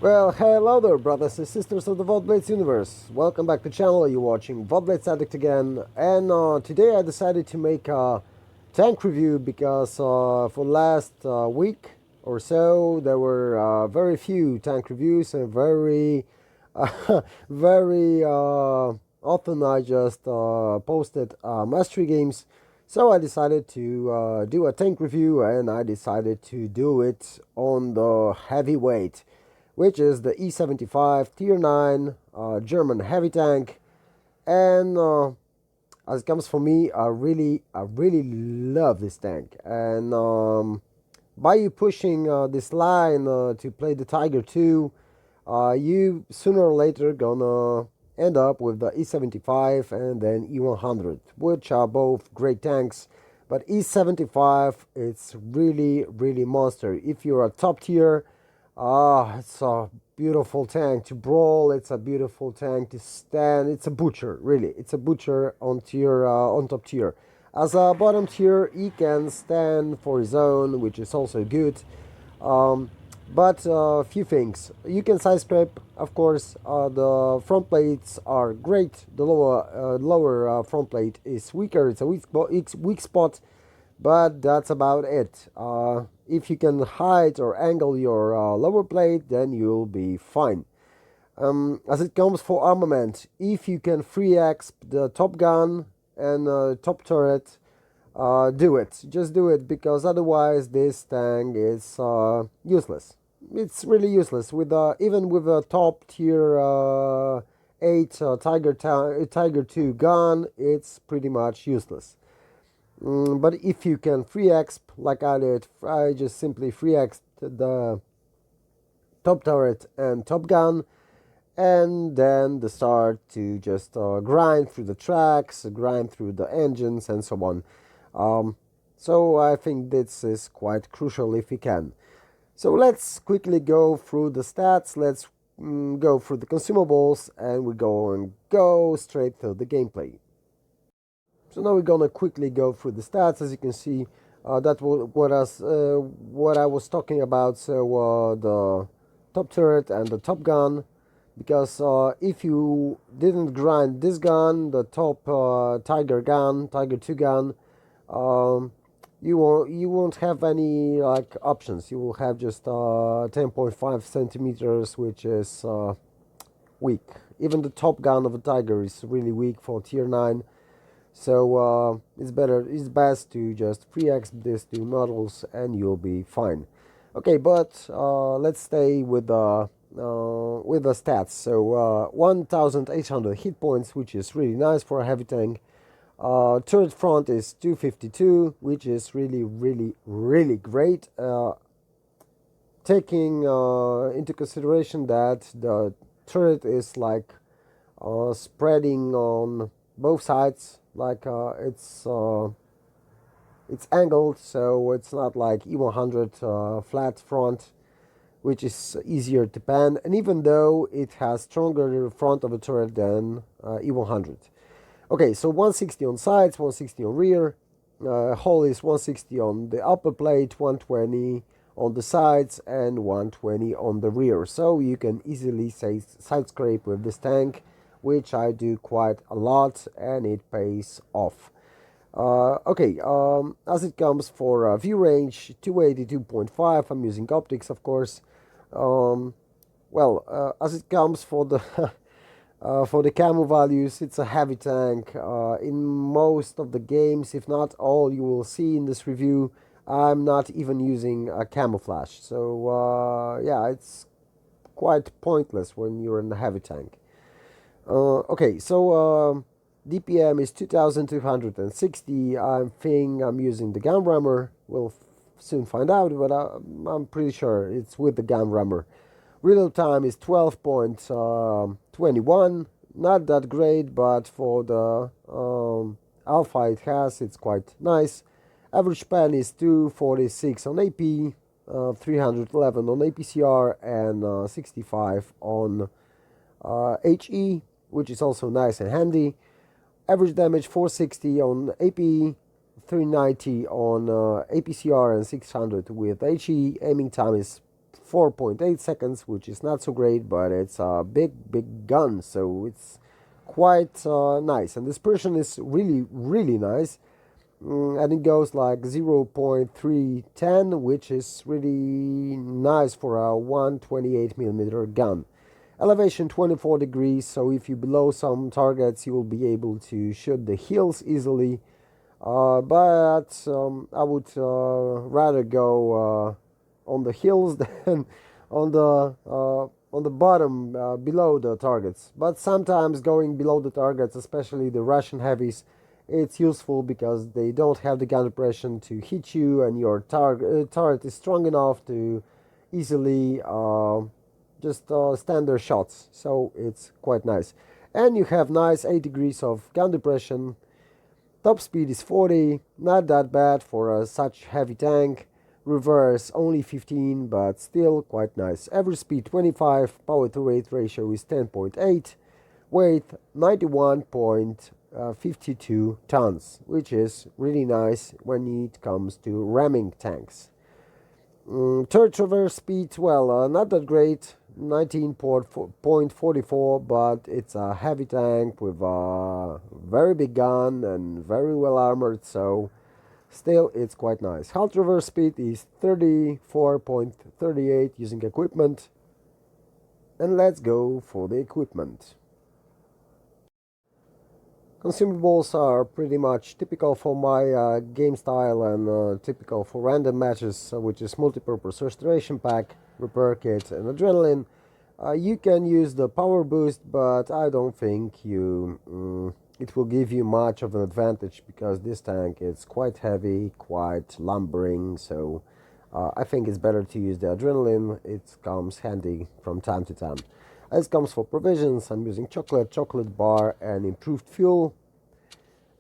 Well, hello there, brothers and sisters of the Blitz universe. Welcome back to the channel. You're watching Blitz Addict again, and today I decided to make a tank review because for last week or so there were very few tank reviews and very often I just posted mastery games. So I decided to do a tank review, and I decided to do it on the heavyweight, which is the E75 Tier 9 German heavy tank. And as it comes for me, I really love this tank. And by you pushing this line to play the Tiger 2, you sooner or later gonna end up with the E75 and then E100, which are both great tanks. But E75, it's really monster. If you're a top tier, it's a beautiful tank to brawl. It's a beautiful tank to stand. It's a butcher, really. It's a butcher on tier, on top tier. As a bottom tier, he can stand for his own, which is also good. But a few things. You can side scrape, of course. The front plates are great. The lower front plate is weaker. It's a weak spot, but that's about it. If you can hide or angle your lower plate, then you'll be fine. As it comes for armament, if you can free exp the top gun and top turret, do it. Just do it, because otherwise this tank is useless. It's really useless. With even with a top tier 8 Tiger 2 gun, it's pretty much useless. But if you can free exp like I did, I just simply free exp the top turret and top gun, and then the start to just grind through the tracks, grind through the engines, and so on. So I think this is quite crucial if you can. So let's quickly go through the stats. Let's go through the consumables, and we go straight to the gameplay. So now we're gonna quickly go through the stats. As you can see, that was what I was talking about. So the top turret and the top gun, because if you didn't grind this gun, the top Tiger 2 gun, you won't have any like options. You will have just 10.5 centimeters, which is weak. Even the top gun of a Tiger is really weak for tier 9. So it's best to just free exp these two models and you'll be fine. Okay, but let's stay with the stats. So 1,800 hit points, which is really nice for a heavy tank. Turret front is 252, which is really great. Taking into consideration that the turret is like spreading on both sides, like it's angled, so it's not like E100 flat front, which is easier to pan, and even though it has stronger front of a turret than E100. Okay, so 160 on sides, 160 on rear. Hull is 160 on the upper plate, 120 on the sides, and 120 on the rear. So you can easily say side scrape with this tank, which I do quite a lot, and it pays off. Okay, as it comes for view range, 282.5. I'm using optics, of course. As it comes for the for the camo values, it's a heavy tank. In most of the games, if not all, you will see in this review, I'm not even using a camouflage. So yeah, it's quite pointless when you're in a heavy tank. Okay, so DPM is 2260. I think I'm using the gun rammer. We'll soon find out, but I'm pretty sure it's with the gun rammer. Reload time is 12.21. Not that great, but for the alpha it has, it's quite nice. Average span is 246 on AP, 311 on APCR, and 65 on HE, which is also nice and handy. Average damage 460 on AP, 390 on APCR, and 600 with HE. Aiming time is 4.8 seconds, which is not so great, but it's a big gun, so it's quite nice. And dispersion is really nice. And it goes like 0.310, which is really nice for a 128 millimeter gun. Elevation 24 degrees, so if you blow some targets, you will be able to shoot the hills easily. But I would rather go on the hills than on the bottom below the targets. But sometimes going below the targets, especially the Russian heavies, it's useful because they don't have the gun depression to hit you, and your turret is strong enough to easily just stand their shots. So it's quite nice. And you have nice 8 degrees of gun depression. Top speed is 40, not that bad for such heavy tank. Reverse only 15, but still quite nice. Average speed 25, power to weight ratio is 10.8, weight 91.52 tons, which is really nice when it comes to ramming tanks. Third traverse speed, well, not that great, 19.44, but it's a heavy tank with a very big gun and very well armored, so still it's quite nice. Half traverse speed is 34.38 using equipment. And let's go for the equipment. Consumables are pretty much typical for my game style and typical for random matches, which is multipurpose restoration pack, repair kit, and adrenaline. You can use the power boost, but I don't think it will give you much of an advantage because this tank is quite heavy, quite lumbering, so I think it's better to use the adrenaline. It comes handy from time to time. As comes for provisions, I'm using chocolate bar, and improved fuel.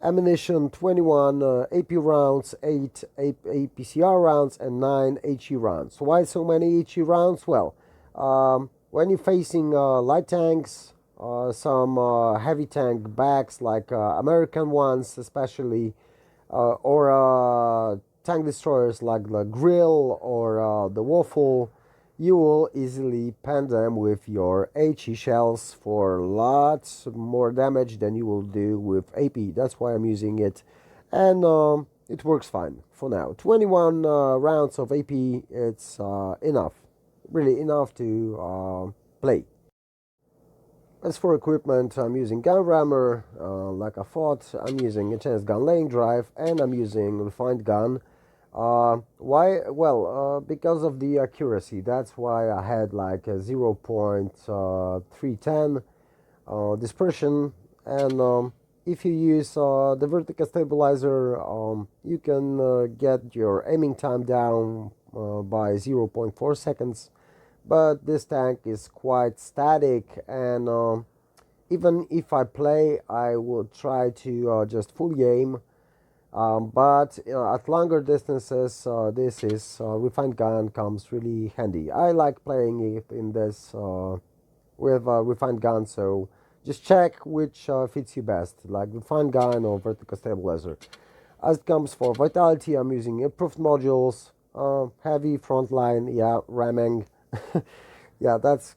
Ammunition 21 AP rounds, 8 APCR rounds, and 9 HE rounds. Why so many HE rounds? Well, when you're facing light tanks, some heavy tank backs like American ones especially, or tank destroyers like the Grill or the Waffle, you will easily pen them with your HE shells for lots more damage than you will do with AP. That's why I'm using it, and it works fine for now. 21 rounds of AP, it's enough, really enough to play. As for equipment, I'm using gun rammer, like I thought. I'm using a chance gun laying drive, and I'm using refined gun. Why? Well, because of the accuracy. That's why I had like a 0.310 dispersion, and if you use the vertical stabilizer, you can get your aiming time down by 0.4 seconds. But this tank is quite static, and even if I play, I will try to just fully aim. But at longer distances, this is refined gun comes really handy. I like playing it in this with refined gun, so just check which fits you best, like refined gun or vertical stabilizer. As it comes for vitality, I'm using improved modules, heavy frontline, yeah, ramming. Yeah, that's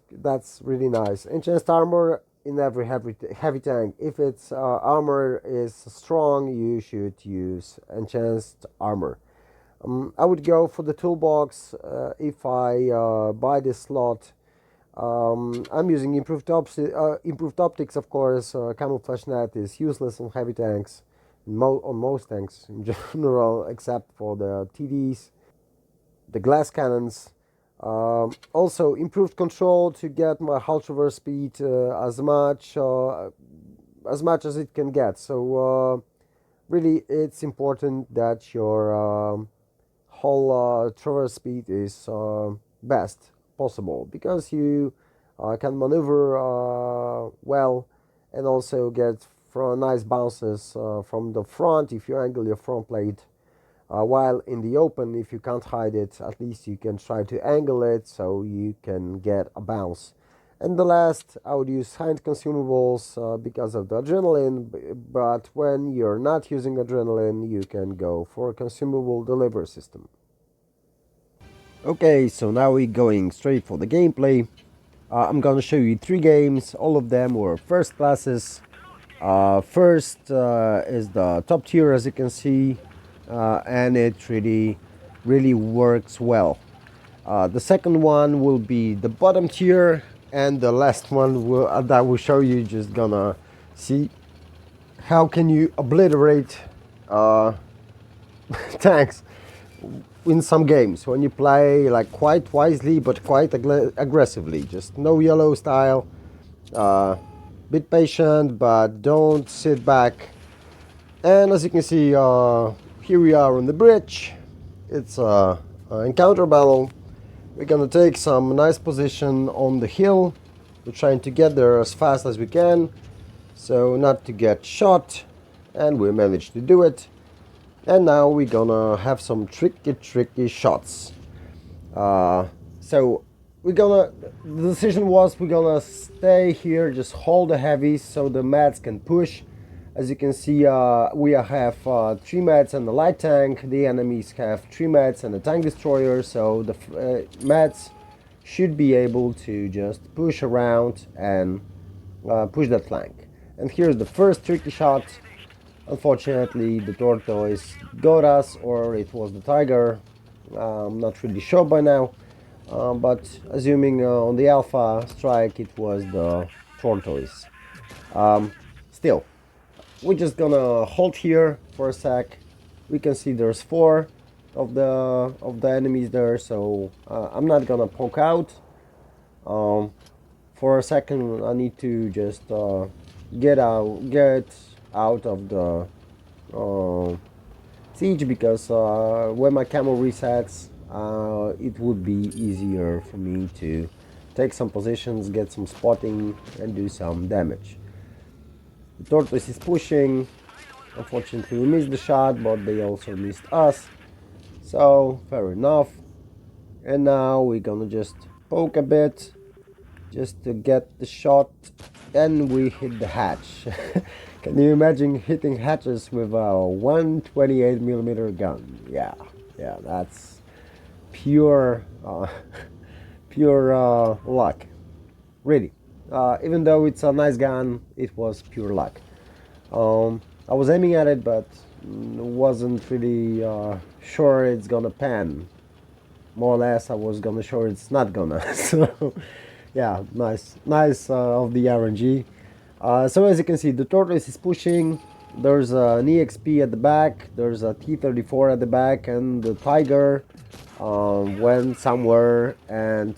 really nice. Enhanced armor in every heavy tank. If its armor is strong, you should use enhanced armor. I would go for the toolbox if I buy this slot. I'm using improved optics, of course. Camouflage net is useless on heavy tanks, on most tanks in general, except for the TDs, the glass cannons. Also, improved control to get my hull traverse speed as much as it can get. So really, it's important that your hull traverse speed is best possible, because you can maneuver well, and also get nice bounces from the front if you angle your front plate. While in the open, if you can't hide it, at least you can try to angle it so you can get a bounce. And the last, I would use hand consumables because of the adrenaline, but when you're not using adrenaline, you can go for a consumable delivery system. Okay, so now we're going straight for the gameplay. I'm gonna show you 3 games. All of them were first classes. First is the top tier, as you can see, and it really works well. The second one will be the bottom tier, and the last one that will show you, just gonna see how can you obliterate tanks in some games when you play like quite wisely but quite aggressively. Just no yellow style. Bit patient, but don't sit back. And as you can see, here we are on the bridge. It's an encounter battle. We're gonna take some nice position on the hill. We're trying to get there as fast as we can, so not to get shot, and we managed to do it. And now we're gonna have some tricky shots. So the decision was we're gonna stay here, just hold the heavies so the mats can push. As you can see, we have 3 mats and the light tank. The enemies have 3 mats and a tank destroyer, so the mats should be able to just push around and push that flank. And here's the first tricky shot. Unfortunately, the tortoise got us, or it was the tiger. I'm not really sure by now, but assuming on the alpha strike it was the tortoise. Still, we're just gonna hold here for a sec. We can see there's 4 of the enemies there, so I'm not gonna poke out. For a second, I need to just get out of the siege, because when my camo resets, it would be easier for me to take some positions, get some spotting, and do some damage. The tortoise is pushing. Unfortunately, we missed the shot, but they also missed us. So, fair enough. And now we're gonna just poke a bit, just to get the shot, and we hit the hatch. Can you imagine hitting hatches with a 128mm gun? Yeah, that's pure, pure luck. Really. Even though it's a nice gun, it was pure luck. I was aiming at it, but wasn't really sure it's gonna pan. More or less, I was gonna sure it's not gonna. So, yeah, nice of the RNG. So as you can see, the tortoise is pushing. There's an EXP at the back. There's a T-34 at the back, and the tiger went somewhere and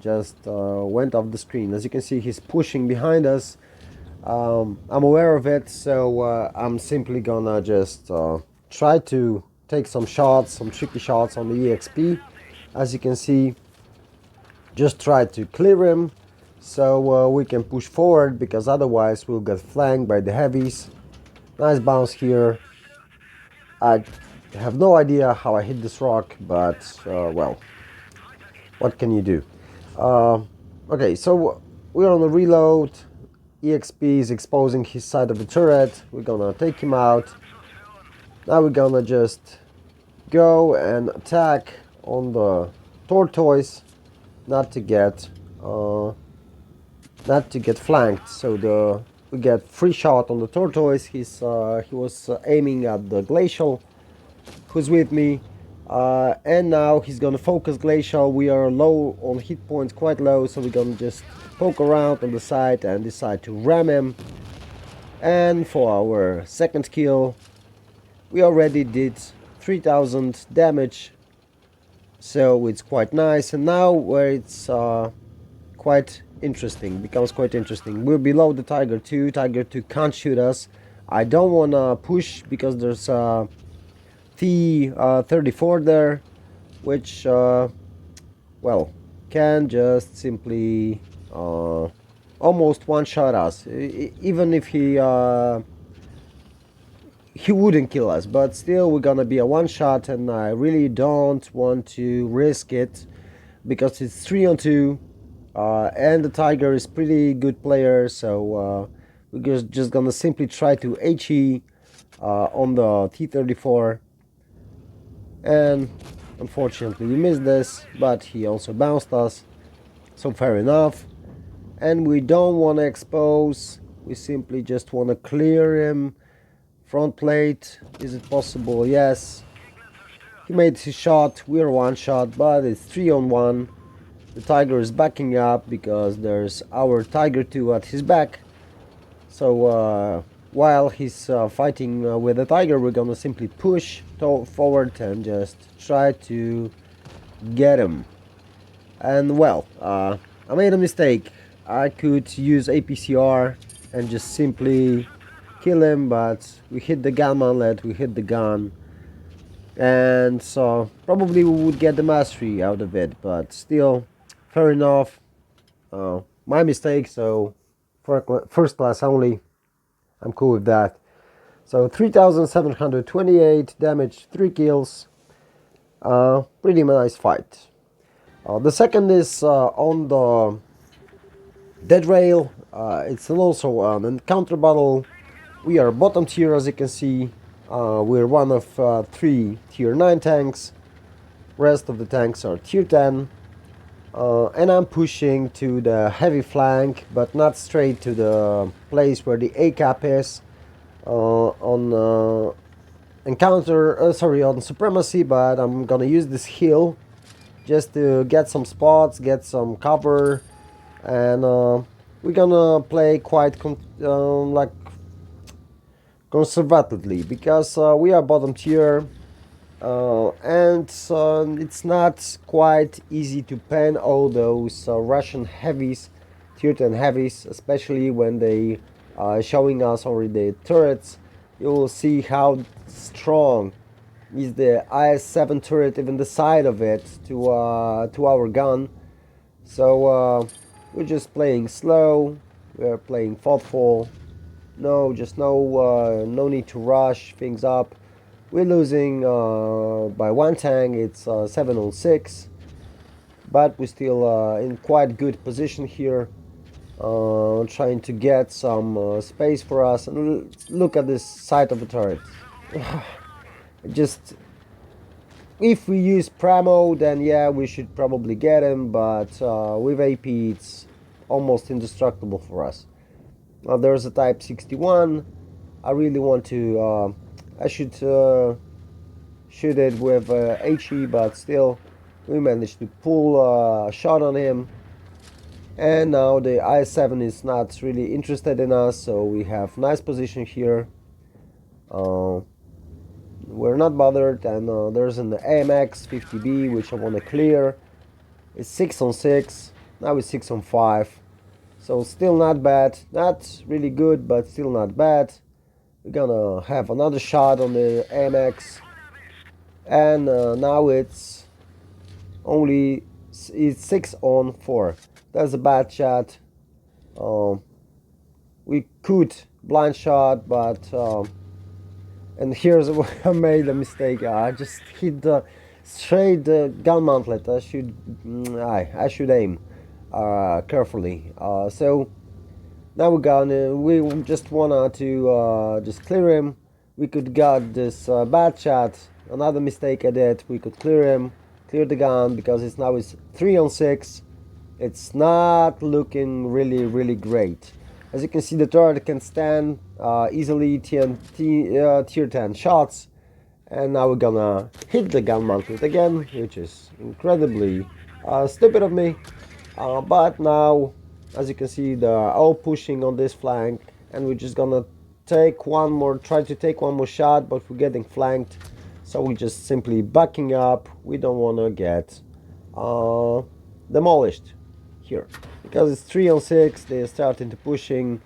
just went off the screen. As you can see, he's pushing behind us. I'm aware of it, so I'm simply gonna just try to take some shots, some tricky shots on the EXP. As you can see, just try to clear him so we can push forward, because otherwise we'll get flanked by the heavies. Nice bounce here. I have no idea how I hit this rock, but well, what can you do? Okay, so we're on the reload. EXP is exposing his side of the turret. We're gonna take him out. Now we're gonna just go and attack on the tortoise, not to get flanked. So we get free shot on the tortoise. He was aiming at the glacial, who's with me, and now he's gonna focus glacial. We are low on hit points, quite low, so we're gonna just poke around on the side and decide to ram him. And for our second kill, we already did 3000 damage, so it's quite nice. And now where it's quite interesting, becomes quite interesting, we're below the Tiger 2. Tiger 2 can't shoot us. I don't want to push because there's a T-34 there, which well, can just simply almost one-shot us, even if he wouldn't kill us, but still we're gonna be a one-shot, and I really don't want to risk it because it's 3-on-2, and the Tiger is pretty good player, so we're just gonna simply try to HE on the T-34, and Unfortunately, we missed this, but he also bounced us, so fair enough. And we don't want to expose, we simply just want to clear him. Front plate, is it possible? Yes. He made his shot, we're one shot, but it's 3-on-1. The Tiger is backing up because there's our Tiger 2 at his back. So while he's fighting with the Tiger, we're gonna simply push forward and just try to get him. And well, I made a mistake. I could use APCR and just simply kill him, but we hit the gun manlet, we hit the gun, and so probably we would get the mastery out of it, but still, fair enough. My mistake, so first class only, I'm cool with that. So 3728 damage, 3 kills, pretty nice fight. The second is on the dead rail. It's also an encounter battle. We are bottom tier, as you can see. We're one of 3 tier 9 tanks. Rest of the tanks are tier 10. And I'm pushing to the heavy flank, but not straight to the place where the A cap is on on supremacy, but I'm gonna use this hill just to get some spots, get some cover, and we're gonna play quite like conservatively because we are bottom tier. And it's not quite easy to pen all those Russian heavies, tier 10 heavies, especially when they showing us already the turrets. You will see how strong is the IS-7 turret, even the side of it, to our gun. So we're just playing slow, we're playing thoughtful. No need to rush things up. We're losing by 1 tank, it's 7-on-6, but we're still in quite good position here, trying to get some space for us. And look at this side of the turret. Just, if we use Pramo, then yeah, we should probably get him, but with AP it's almost indestructible for us. There's a Type 61. I really want to I should shoot it with HE, but still we managed to pull a shot on him. And now the IS-7 is not really interested in us, so we have nice position here. We're not bothered, and there's an AMX 50B which I want to clear. It's 6-on-6, now it's 6-on-5, so still not bad, not really good, but still not bad. We're gonna have another shot on the AMX, and now it's 6-on-4. That's a bad shot. We could blind shot, but and here's where I made a mistake. I just hit the straight gun mantlet. I should aim carefully. So now we just wanna to just clear him. We could got this bad shot. Another mistake I did. We could clear him, clear the gun, because it's now 3-on-6. It's not looking really great. As you can see, the turret can stand easily tier 10 shots, and now we're gonna hit the gun mantlet again, which is incredibly stupid of me. But now, as you can see, they're all pushing on this flank, and we're just gonna try to take one more shot, but we're getting flanked, so we're just simply backing up. We don't want to get demolished here because it's 3-on-6. They're starting to pushing.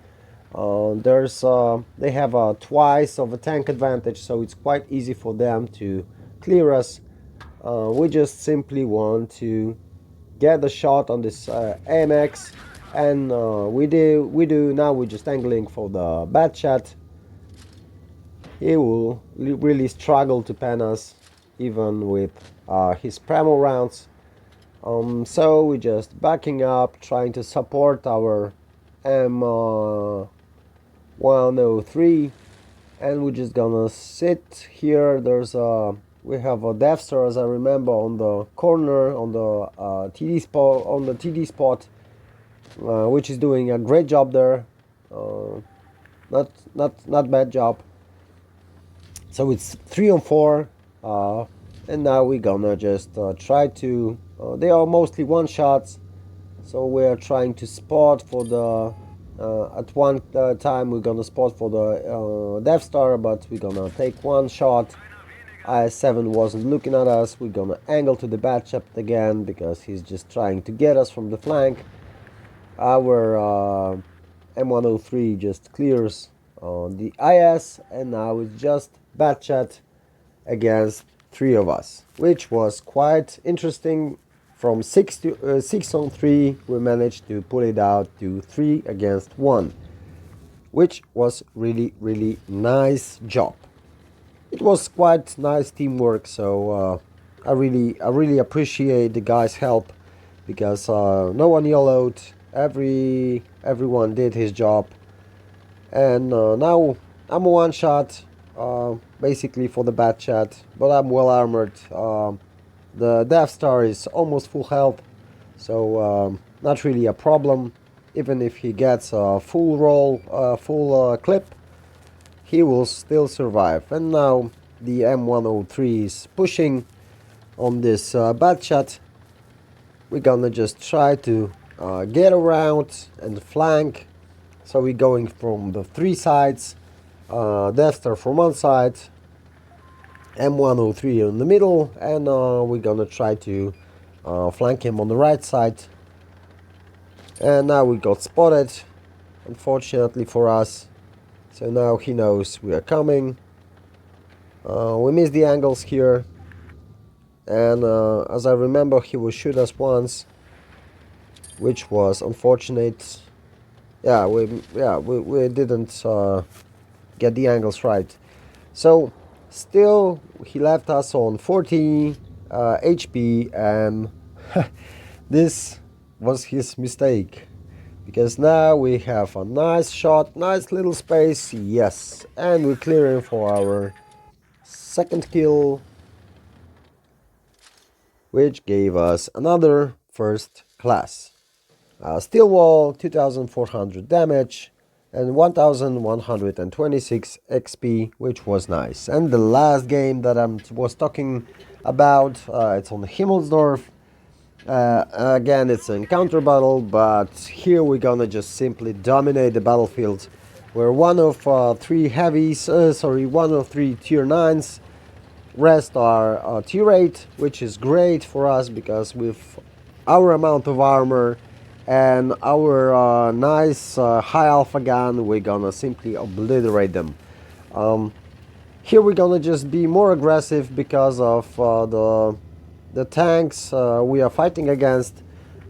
They have twice of a tank advantage, so it's quite easy for them to clear us. We just simply want to get the shot on this AMX, and we do. Now we're just angling for the bad shot. He will really struggle to pen us, even with his Pramo rounds. So we're just backing up, trying to support our M103, and we're just gonna sit here. There's a We have a Death Star, as I remember, on the corner, on the TD spot, which is doing a great job there. Not bad job. So it's 3 on 4, and now we're gonna just try to. They are mostly one shots, so we are trying to spot for the. At one time we're gonna spot for the Death Star, but we're gonna take one shot. IS-7 wasn't looking at us. We're gonna angle to the battleship again because he's just trying to get us from the flank. Our M103 just clears the IS, and now it's just batchat against 3 of us, which was quite interesting. From 6 on 3, we managed to pull it out to 3 against 1, which was really nice job. It was quite nice teamwork, so I really appreciate the guys' help, because no one yellowed. Everyone did his job, and now I'm a one shot, basically for the bat chat, but I'm well armored. The Death Star is almost full health, so not really a problem. Even if he gets a full roll, full clip, he will still survive. And now the M103 is pushing on this bat chat. We're gonna just try to get around and flank. So we're going from the 3 sides. Death Star from one side, M103 in the middle, and we're gonna try to flank him on the right side. And now we got spotted, unfortunately for us. So now he knows we are coming. We missed the angles here, and as I remember, he will shoot us once, which was unfortunate. Yeah, we didn't get the angles right. So still, he left us on 40 HP, and this was his mistake, because now we have a nice shot, nice little space, yes, and we're clearing for our second kill, which gave us another first class. Steel wall, 2400 damage and 1126 XP, which was nice. And the last game that I was talking about, it's on Himmelsdorf. Again, it's an encounter battle, but here we're gonna just simply dominate the battlefield. We're one of 3 heavies, one of 3 tier 9s. Rest are tier 8, which is great for us, because with our amount of armor and our nice high alpha gun, we're gonna simply obliterate them. Here we're gonna just be more aggressive because of the tanks we are fighting against.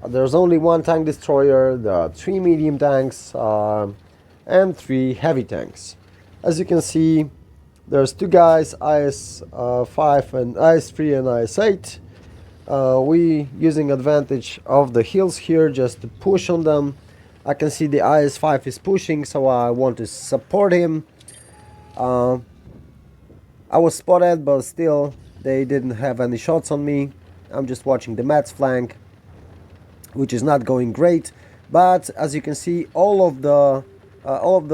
There's only 1 tank destroyer, there are 3 medium tanks, and 3 heavy tanks. As you can see, there's 2 guys, IS-5 and IS-3 and IS-8. We using advantage of the hills here just to push on them. I can see the IS-5 is pushing, so I want to support him. I was spotted, but still they didn't have any shots on me. I'm just watching the Mets flank, which is not going great. But as you can see, all of the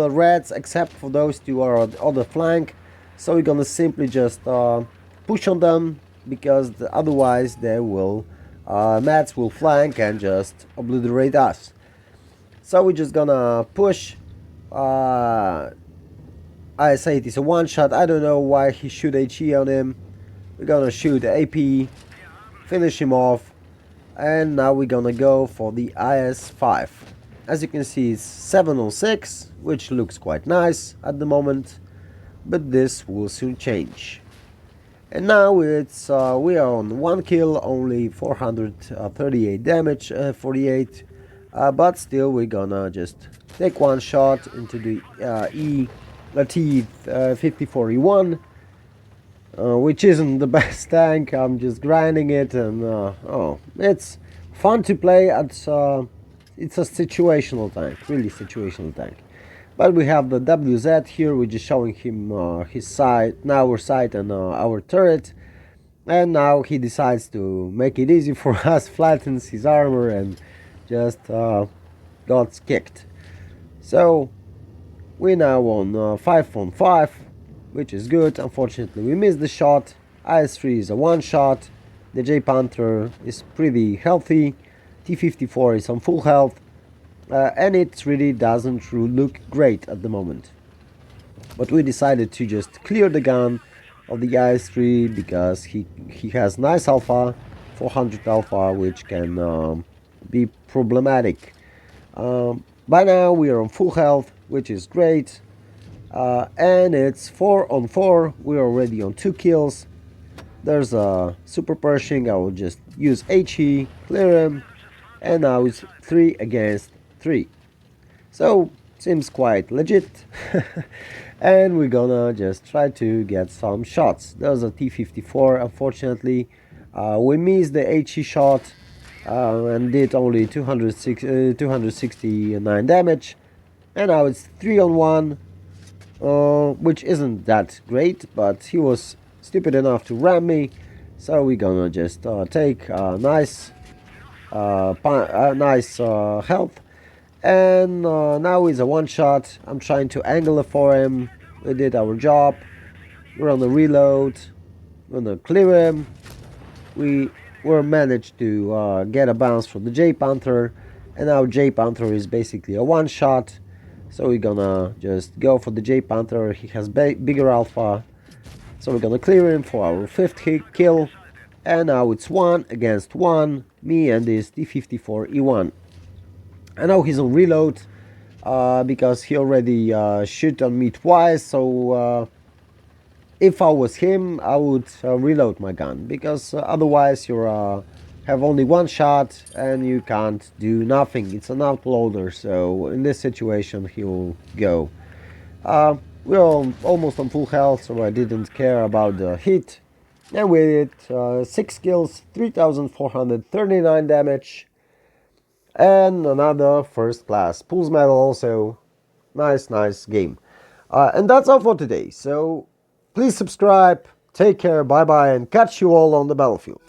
reds except for those 2 are on the flank. So we're gonna simply just push on them, because otherwise they will Mets will flank and just obliterate us. So we're just gonna push. IS-8 is a one shot. I don't know why he shoot HE on him. We're gonna shoot AP, finish him off, and now we're gonna go for the IS-5. As you can see, it's 7 on 6, which looks quite nice at the moment, but this will soon change. And now it's we are on 1 kill, only 438 damage, 48, but still we're gonna just take 1 shot into the T5041, which isn't the best tank. I'm just grinding it, and it's fun to play. It's a situational tank, really situational tank. But we have the WZ here, we're just showing him his sight, our sight and our turret. And now he decides to make it easy for us, flattens his armor, and just got kicked. So we're now on 5 on 5, which is good. Unfortunately, we missed the shot. IS-3 is a one shot. The J Panther is pretty healthy. T-54 is on full health. And it really doesn't look great at the moment. But we decided to just clear the gun of the IS-3 because he has nice alpha, 400 alpha, which can be problematic. By now we are on full health, which is great. And it's 4 on 4. We're already on 2 kills. There's a super Pershing. I will just use HE, clear him, and now it's 3 against 3. So seems quite legit. And we're gonna just try to get some shots. There's a T-54. Unfortunately, we missed the HE shot and did only 269 damage. And now it's 3 on 1, which isn't that great, but he was stupid enough to ram me. So we're gonna just take nice health. And now he's a one shot. I'm trying to angle it for him. We did our job. We're on the reload. We're gonna clear him. We were managed to get a bounce from the J Panther. And now J Panther is basically a one shot. So we're gonna just go for the J Panther. He has bigger alpha. So we're gonna clear him for our 5th kill. And now it's 1 against 1. Me and this T-54 E1. I know he's on reload because he already shot on me twice. So if I was him, I would reload my gun, because otherwise you have only one shot and you can't do nothing. It's an outloader, so in this situation he will go. We're almost on full health, so I didn't care about the hit. And we did 6 kills, 3,439 damage. And another first class pools medal also. Nice game. And that's all for today. So please subscribe, take care, bye bye, and catch you all on the battlefield.